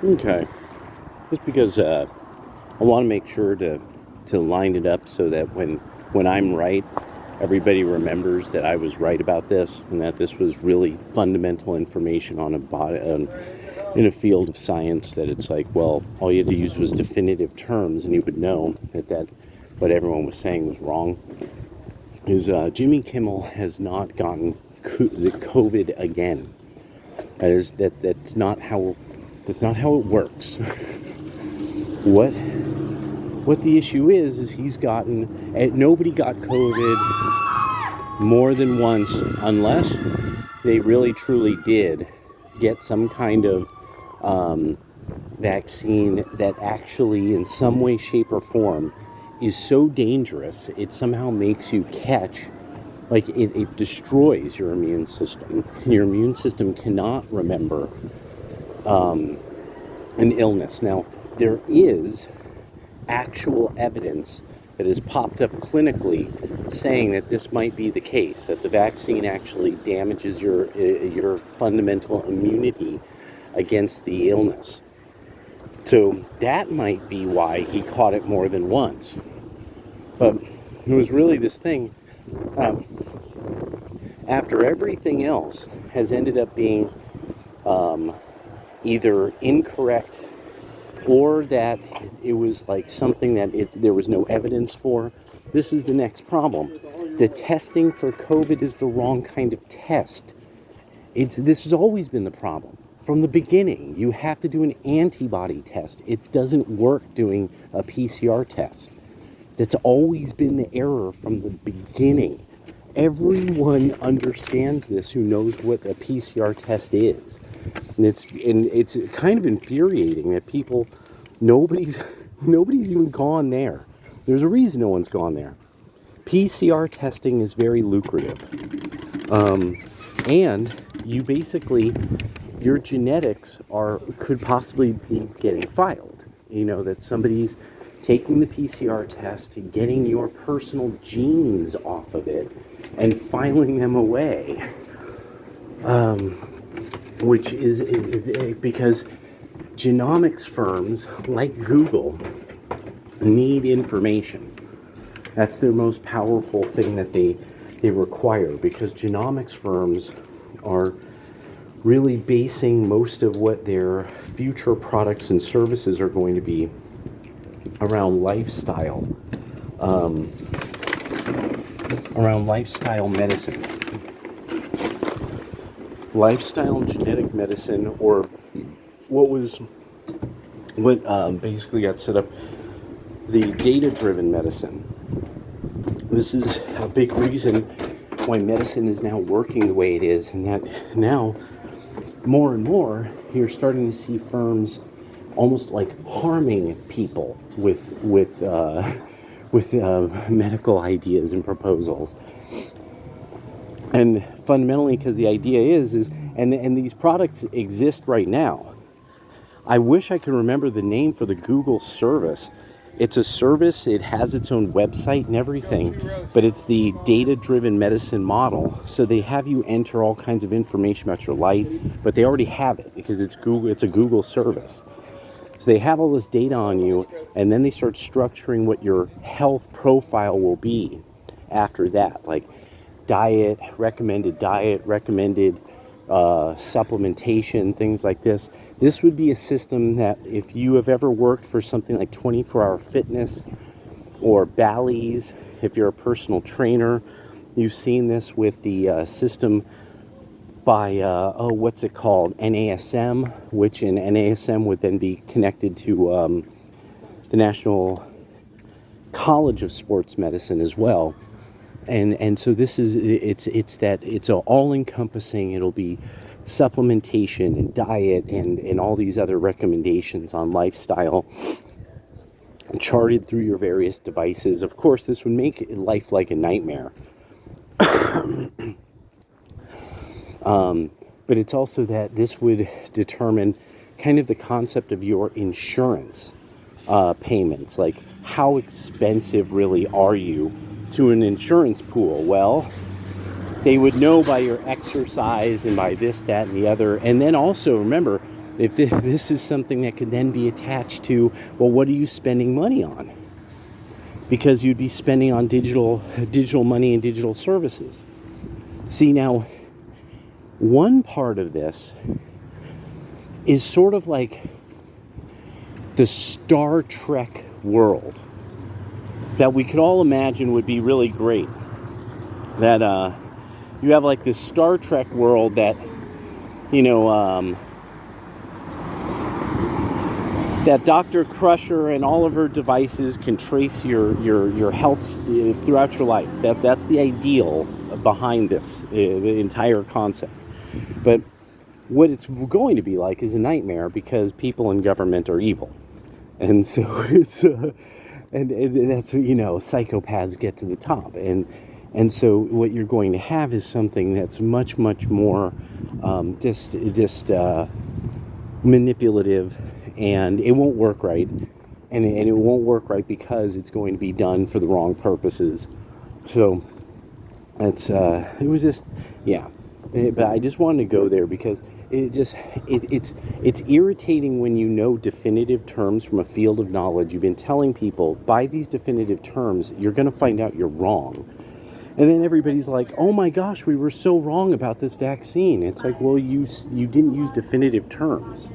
Okay. Just because I want to make sure to line it up so that when I'm right, everybody remembers that I was right about this and that this was really fundamental information on a body in a field of science. That it's like, well, all you had to use was definitive terms, and you would know that what everyone was saying was wrong. Is Jimmy Kimmel has not gotten the COVID again. That's not how it works. What the issue is he's gotten, nobody got COVID more than once unless they really truly did get some kind of vaccine that actually in some way, shape, or form is so dangerous it somehow makes you catch, like it destroys your immune system. Your immune system cannot remember an illness. Now, there is actual evidence that has popped up clinically saying that this might be the case, that the vaccine actually damages your fundamental immunity against the illness. So that might be why he caught it more than once. But it was really this thing, um, after everything else has ended up being either incorrect or that it was like something that there was no evidence for. This is the next problem. The testing for COVID is the wrong kind of test. This has always been the problem. From the beginning, you have to do an antibody test. It doesn't work doing a PCR test. That's always been the error from the beginning. Everyone understands this who knows what a PCR test is. And it's kind of infuriating that nobody's nobody's even gone there. There's a reason no one's gone there. PCR testing is very lucrative. And you basically, your genetics could possibly be getting filed. You know, that somebody's taking the PCR test, getting your personal genes off of it, and filing them away. Which is because genomics firms like Google need information. That's their most powerful thing that they require, because genomics firms are really basing most of what their future products and services are going to be around lifestyle medicine. Lifestyle and genetic medicine, or what basically got set up, the data-driven medicine. This is a big reason why medicine is now working the way it is, and that now more and more you're starting to see firms almost like harming people with medical ideas and proposals. And fundamentally, because the idea is and these products exist right now. I wish I could remember the name for the Google service. It's a service, it has its own website and everything, but it's the data-driven medicine model. So they have you enter all kinds of information about your life, but they already have it because it's a Google service. So they have all this data on you, and then they start structuring what your health profile will be after that, like recommended supplementation, things like this. This would be a system that if you have ever worked for something like 24-hour fitness or Bally's, if you're a personal trainer, you've seen this with the system by, what's it called? NASM, which in NASM would then be connected to the National College of Sports Medicine as well. And so this is, it's all-encompassing. It'll be supplementation and diet and all these other recommendations on lifestyle charted through your various devices. Of course, this would make life like a nightmare. But it's also that this would determine kind of the concept of your insurance payments. Like, how expensive really are you to an insurance pool? Well, they would know by your exercise and by this, that, and the other. And then also, remember, If this is something that could then be attached to, well, what are you spending money on? Because you'd be spending on digital money and digital services. See, now, one part of this is sort of like the Star Trek world that we could all imagine would be really great. That you have like this Star Trek world that, you know, that Dr. Crusher and all of her devices can trace your health throughout your life. That's the ideal behind this entire concept. But what it's going to be like is a nightmare because people in government are evil. And so it's and that's, you know, psychopaths get to the top. And so what you're going to have is something that's much more just manipulative, and it won't work right, and it won't work right because it's going to be done for the wrong purposes. So that's it was just, yeah. But I just wanted to go there because it's irritating when you know definitive terms from a field of knowledge. You've been telling people, by these definitive terms, you're going to find out you're wrong. And then everybody's like, oh my gosh, we were so wrong about this vaccine. It's like, well, you didn't use definitive terms.